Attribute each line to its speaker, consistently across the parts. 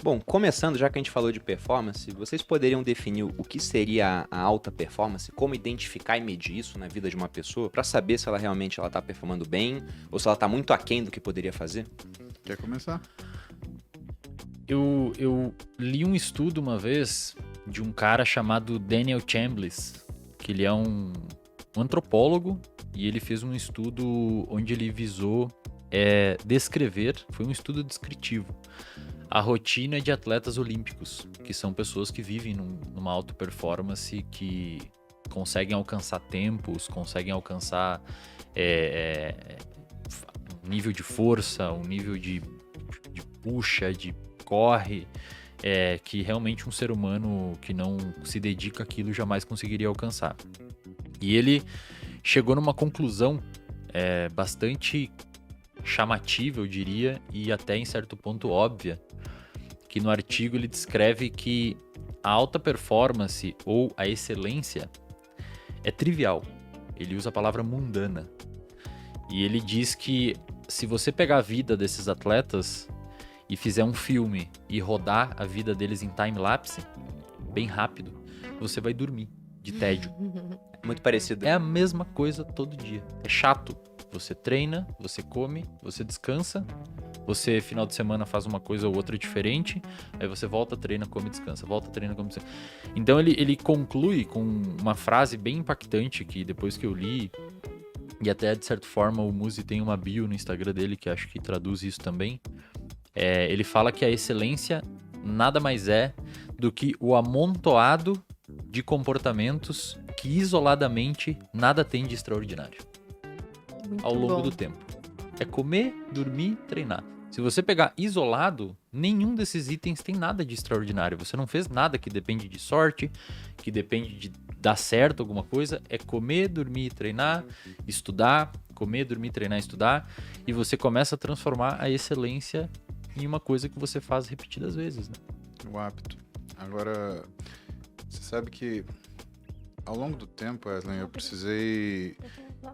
Speaker 1: Bom, começando, já que a gente falou de performance, vocês poderiam definir o que seria a alta performance, como identificar e medir isso na vida de uma pessoa, para saber se ela realmente está performando bem ou se ela está muito aquém do que poderia fazer?
Speaker 2: Quer começar?
Speaker 3: Eu li um estudo uma vez de um cara chamado Daniel Chambliss, que ele é um antropólogo e ele fez um estudo onde ele visou descrever, foi um estudo descritivo, a rotina de atletas olímpicos, que são pessoas que vivem numa alta performance, que conseguem alcançar tempos, conseguem alcançar um nível de força, um nível de puxa, de corre, que realmente um ser humano que não se dedica àquilo jamais conseguiria alcançar. E ele chegou numa conclusão bastante chamativa, eu diria, e até em certo ponto óbvia, que no artigo ele descreve que a alta performance ou a excelência é trivial. Ele usa a palavra mundana. E ele diz que se você pegar a vida desses atletas e fizer um filme e rodar a vida deles em time-lapse, bem rápido, você vai dormir de tédio.
Speaker 1: Muito parecido.
Speaker 3: É a mesma coisa todo dia. É chato. Você treina, você come, você descansa, você final de semana faz uma coisa ou outra diferente, aí você volta, treina, come, descansa, volta, treina, come, descansa. Então ele conclui com uma frase bem impactante que depois que eu li, e até de certa forma o Muzi tem uma bio no Instagram dele que acho que traduz isso também, ele fala que a excelência nada mais é do que o amontoado de comportamentos que isoladamente nada tem de extraordinário
Speaker 4: Muito
Speaker 3: ao longo
Speaker 4: bom.
Speaker 3: do tempo. É comer, dormir, treinar. Se você pegar isolado, nenhum desses itens tem nada de extraordinário. Você não fez nada que depende de sorte, que depende de dar certo alguma coisa. É comer, dormir, treinar, estudar, comer, dormir, treinar, estudar. E você começa a transformar a excelência em uma coisa que você faz repetidas vezes, né?
Speaker 2: O hábito. Agora, você sabe que ao longo do tempo, Wesley, eu precisei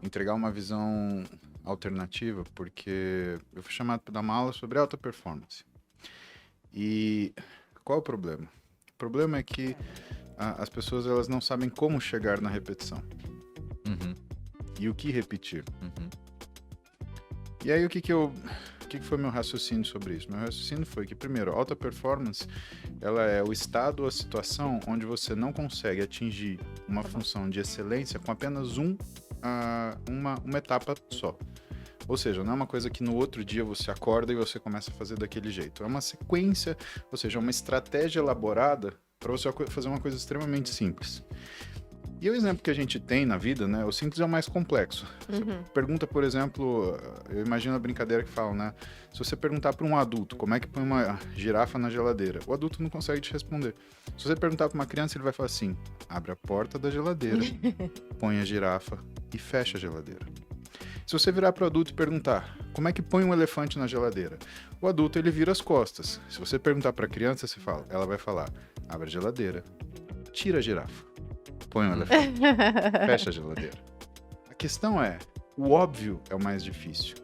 Speaker 2: entregar uma visão alternativa, porque eu fui chamado para dar uma aula sobre alta performance. E qual é o problema? O problema é que as pessoas elas não sabem como chegar na repetição
Speaker 3: Uhum,
Speaker 2: e o que repetir.
Speaker 3: uhum,
Speaker 2: E aí, o que foi meu raciocínio sobre isso? Meu raciocínio foi que, primeiro, a alta performance, ela é o estado ou a situação onde você não consegue atingir uma função de excelência com apenas uma etapa só. Ou seja, não é uma coisa que no outro dia você acorda e você começa a fazer daquele jeito. É uma sequência, ou seja, uma estratégia elaborada para você fazer uma coisa extremamente simples. E o exemplo que a gente tem na vida, né? O simples é o mais complexo.
Speaker 4: Uhum.
Speaker 2: Pergunta, por exemplo, eu imagino a brincadeira que falam, né? Se você perguntar para um adulto como é que põe uma girafa na geladeira, o adulto não consegue te responder. Se você perguntar para uma criança, ele vai falar assim: abre a porta da geladeira, põe a girafa e fecha a geladeira. Se você virar para o adulto e perguntar como é que põe um elefante na geladeira, o adulto ele vira as costas. Se você perguntar para a criança, ela vai falar: abre a geladeira, tira a girafa, põe um elefante, fecha a geladeira. A questão é, o óbvio é o mais difícil.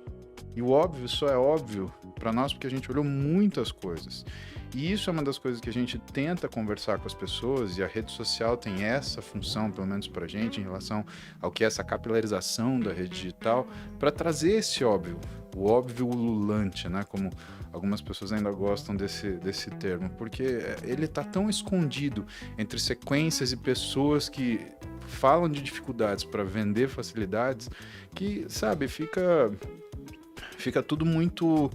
Speaker 2: E o óbvio só é óbvio para nós porque a gente olhou muitas coisas. E isso é uma das coisas que a gente tenta conversar com as pessoas, e a rede social tem essa função, pelo menos pra gente, em relação ao que é essa capilarização da rede digital, para trazer esse óbvio, o óbvio ululante, né? Como algumas pessoas ainda gostam desse termo, porque ele tá tão escondido entre sequências e pessoas que falam de dificuldades para vender facilidades, que, sabe, fica tudo muito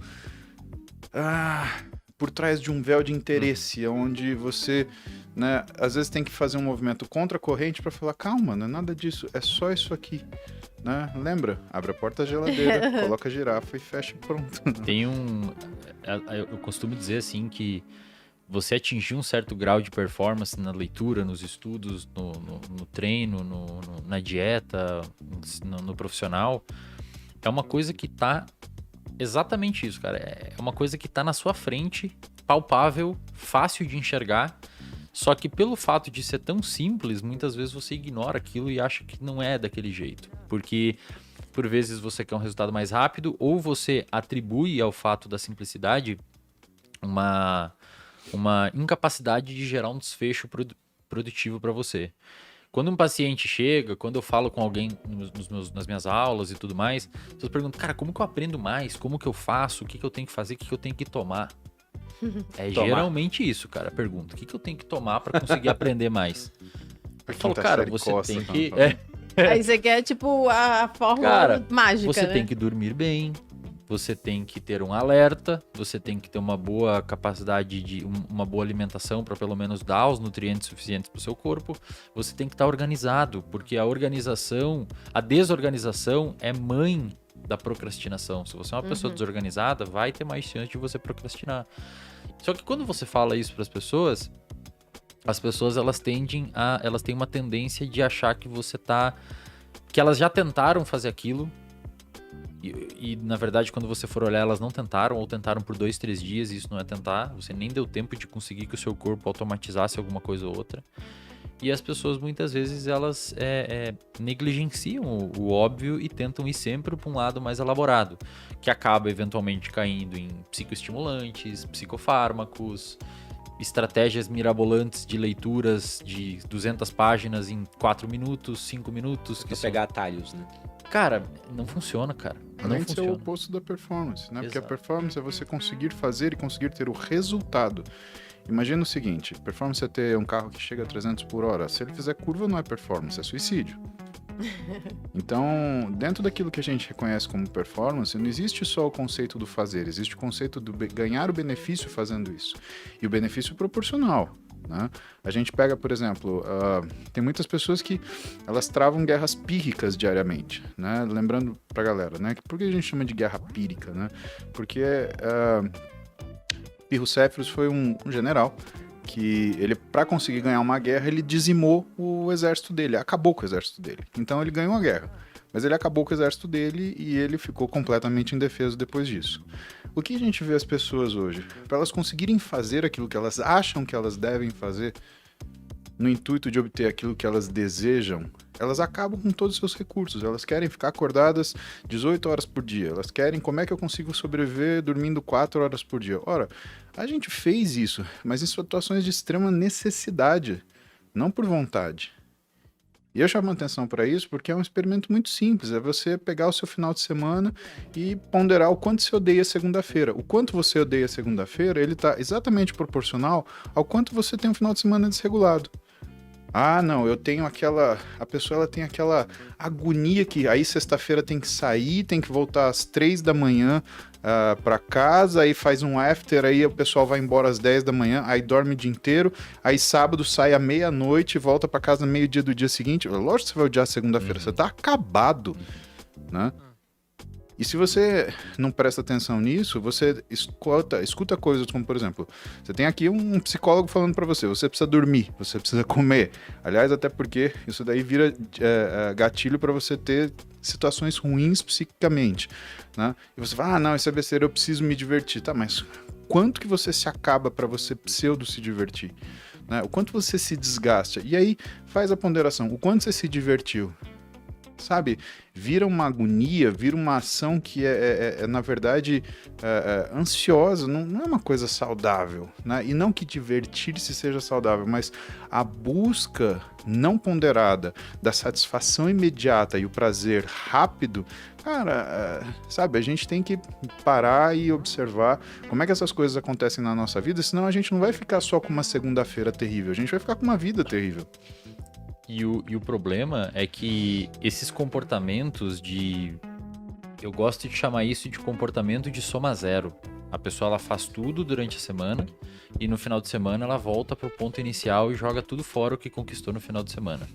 Speaker 2: por trás de um véu de interesse, onde você, né, às vezes tem que fazer um movimento contra a corrente para falar: calma, não é nada disso, é só isso aqui, né? Lembra? Abre a porta da geladeira, coloca a girafa e fecha e pronto.
Speaker 3: Tem eu costumo dizer assim que você atingir um certo grau de performance na leitura, nos estudos, no treino, na dieta, no profissional, é uma coisa que tá exatamente isso, cara. É uma coisa que tá na sua frente, palpável, fácil de enxergar, só que pelo fato de ser tão simples, muitas vezes você ignora aquilo e acha que não é daquele jeito. Porque por vezes você quer um resultado mais rápido, ou você atribui ao fato da simplicidade uma incapacidade de gerar um desfecho produtivo para você. Quando um paciente chega, quando eu falo com alguém nas minhas aulas e tudo mais, as pessoas perguntam, cara, como que eu aprendo mais? Como que eu faço? O que que eu tenho que fazer? O que que eu tenho que tomar? Geralmente isso, cara, a pergunta. O que que eu tenho que tomar para conseguir aprender mais? Eu falo, cara, você tem que...
Speaker 4: Aí você quer, tipo, a fórmula
Speaker 3: Cara,
Speaker 4: mágica,
Speaker 3: você
Speaker 4: né?
Speaker 3: tem que dormir bem, você tem que ter um alerta, você tem que ter uma boa capacidade de uma boa alimentação para pelo menos dar os nutrientes suficientes para o seu corpo. Você tem que estar organizado, porque a desorganização é mãe da procrastinação. Se você é uma pessoa desorganizada, vai ter mais chance de você procrastinar. Só que quando você fala isso para as pessoas elas têm uma tendência de achar que que elas já tentaram fazer aquilo e na verdade quando você for olhar elas não tentaram ou tentaram por 2, 3 dias e isso não é tentar, você nem deu tempo de conseguir que o seu corpo automatizasse alguma coisa ou outra. E as pessoas muitas vezes elas negligenciam o óbvio e tentam ir sempre para um lado mais elaborado, que acaba eventualmente caindo em psicoestimulantes, psicofármacos, estratégias mirabolantes de leituras de 200 páginas em 4 minutos, 5 minutos.
Speaker 1: Que pegar atalhos, né?
Speaker 3: Cara, não funciona, cara.
Speaker 2: Além
Speaker 3: Não
Speaker 2: de ser o
Speaker 3: funciona.
Speaker 2: oposto da performance, né? Porque a
Speaker 3: Exato.
Speaker 2: performance é você conseguir fazer e conseguir ter o resultado. Imagina o seguinte, performance é ter um carro que chega a 300 por hora. Se ele fizer curva, não é performance, é suicídio. Então, dentro daquilo que a gente reconhece como performance, não existe só o conceito do fazer, existe o conceito do ganhar o benefício fazendo isso. E o benefício proporcional, né? A gente pega, por exemplo, tem muitas pessoas que elas travam guerras pírricas diariamente, né? Lembrando pra galera, né? Por que a gente chama de guerra pírrica, né? Porque Pirro Céfiros foi um general que ele, para conseguir ganhar uma guerra, ele dizimou o exército dele, acabou com o exército dele. Então ele ganhou a guerra, mas ele acabou com o exército dele e ele ficou completamente indefeso depois disso. O que a gente vê as pessoas hoje? Para elas conseguirem fazer aquilo que elas acham que elas devem fazer, no intuito de obter aquilo que elas desejam, elas acabam com todos os seus recursos. Elas querem ficar acordadas 18 horas por dia. Elas querem como é que eu consigo sobreviver dormindo 4 horas por dia. Ora, a gente fez isso, mas em situações de extrema necessidade, não por vontade. E eu chamo a atenção para isso porque é um experimento muito simples. É você pegar o seu final de semana e ponderar o quanto você odeia segunda-feira. O quanto você odeia segunda-feira, ele está exatamente proporcional ao quanto você tem um final de semana desregulado. Ah, não, eu tenho aquela... A pessoa ela tem aquela agonia que aí sexta-feira tem que sair, tem que voltar às 3 da manhã para casa, aí faz um after, aí o pessoal vai embora às 10 da manhã, aí dorme o dia inteiro, aí sábado sai à meia-noite e volta para casa no meio-dia do dia seguinte. Lógico que você vai odiar segunda-feira, você tá acabado, né? E se você não presta atenção nisso, você escuta coisas como, por exemplo, você tem aqui um psicólogo falando para você precisa dormir, você precisa comer. Aliás, até porque isso daí vira gatilho para você ter situações ruins psiquicamente, né? E você fala, não, isso é besteira, eu preciso me divertir. Tá, mas quanto que você se acaba para você pseudo se divertir? Né? O quanto você se desgasta? E aí faz a ponderação, o quanto você se divertiu? Sabe, vira uma agonia, vira uma ação que na verdade, ansiosa, não é uma coisa saudável, né? E não que divertir-se seja saudável, mas a busca não ponderada da satisfação imediata e o prazer rápido, cara, sabe, a gente tem que parar e observar como é que essas coisas acontecem na nossa vida, senão a gente não vai ficar só com uma segunda-feira terrível, a gente vai ficar com uma vida terrível.
Speaker 3: E o problema é que esses comportamentos eu gosto de chamar isso de comportamento de soma zero. A pessoa ela faz tudo durante a semana e no final de semana ela volta pro ponto inicial e joga tudo fora o que conquistou no final de semana.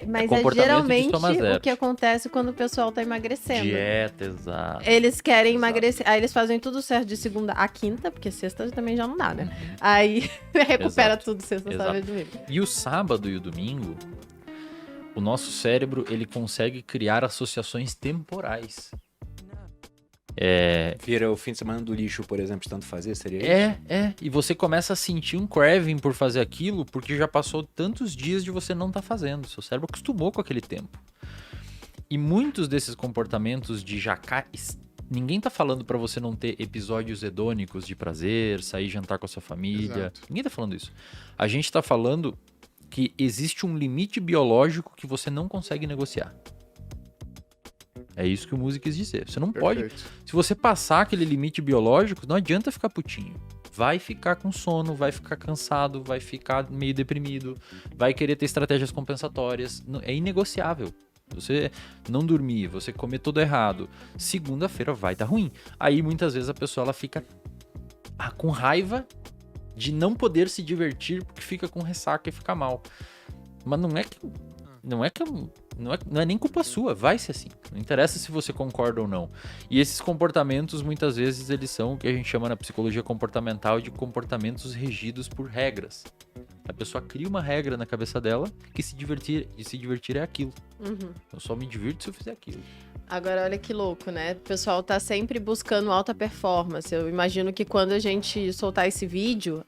Speaker 4: Mas
Speaker 3: comportamento de
Speaker 4: geralmente
Speaker 3: soma zero.
Speaker 4: o que acontece quando o pessoal tá emagrecendo.
Speaker 3: Dieta, exato.
Speaker 4: Eles querem
Speaker 3: Exato.
Speaker 4: emagrecer, aí eles fazem tudo certo de segunda a quinta, porque sexta também já não dá, né? Aí recupera
Speaker 3: Exato.
Speaker 4: tudo sexta,
Speaker 3: Exato.
Speaker 4: sábado e domingo.
Speaker 3: E o sábado e o domingo, o nosso cérebro ele consegue criar associações temporais.
Speaker 1: Vira o fim de semana do lixo, por exemplo, de tanto fazer, seria isso?
Speaker 3: E você começa a sentir um craving por fazer aquilo, porque já passou tantos dias de você não estar fazendo. Seu cérebro acostumou com aquele tempo. E muitos desses comportamentos de jacar Ninguém tá falando pra você não ter episódios hedônicos de prazer, sair jantar com a sua família.
Speaker 2: Exato.
Speaker 3: Ninguém tá falando isso. A gente tá falando que existe um limite biológico que você não consegue negociar. É isso que o Muzi quis dizer. Você não pode...
Speaker 2: Perfeito.
Speaker 3: Se você passar aquele limite biológico, não adianta ficar putinho. Vai ficar com sono, vai ficar cansado, vai ficar meio deprimido, vai querer ter estratégias compensatórias. É inegociável. Você não dormir, você comer tudo errado, segunda-feira vai dar ruim. Aí muitas vezes a pessoa ela fica com raiva de não poder se divertir porque fica com ressaca e fica mal. Mas não é nem culpa sua, vai ser assim. Não interessa se você concorda ou não. E esses comportamentos, muitas vezes, eles são o que a gente chama na psicologia comportamental de comportamentos regidos por regras. A pessoa cria uma regra na cabeça dela que se divertir é aquilo.
Speaker 4: Uhum.
Speaker 3: Eu só me divirto se eu fizer aquilo.
Speaker 4: Agora, olha que louco, né? O pessoal tá sempre buscando alta performance. Eu imagino que quando a gente soltar esse vídeo,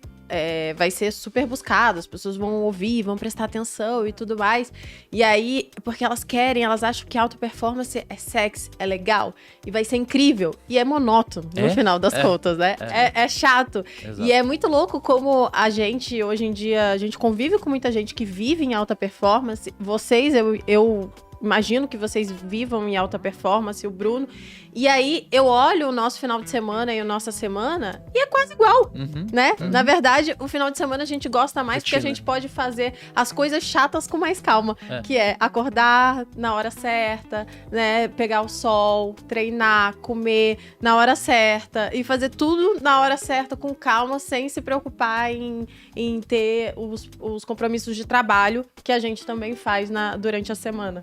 Speaker 4: vai ser super buscado. As pessoas vão ouvir, vão prestar atenção e tudo mais. E aí, porque elas acham que alta performance é sexy, é legal e vai ser incrível. E é monótono, no final das contas, né? É chato.
Speaker 3: Exato.
Speaker 4: E é muito louco como a gente, hoje em dia, a gente convive com muita gente que vive em alta performance. Vocês, eu imagino que vocês vivam em alta performance, o Bruno. E aí, eu olho o nosso final de semana e a nossa semana e é quase igual, né? Na verdade, o final de semana a gente gosta mais porque a gente pode fazer as coisas chatas com mais calma. Que é acordar na hora certa, né? Pegar o sol, treinar, comer na hora certa e fazer tudo na hora certa, com calma, sem se preocupar em ter os compromissos de trabalho que a gente também faz durante a semana.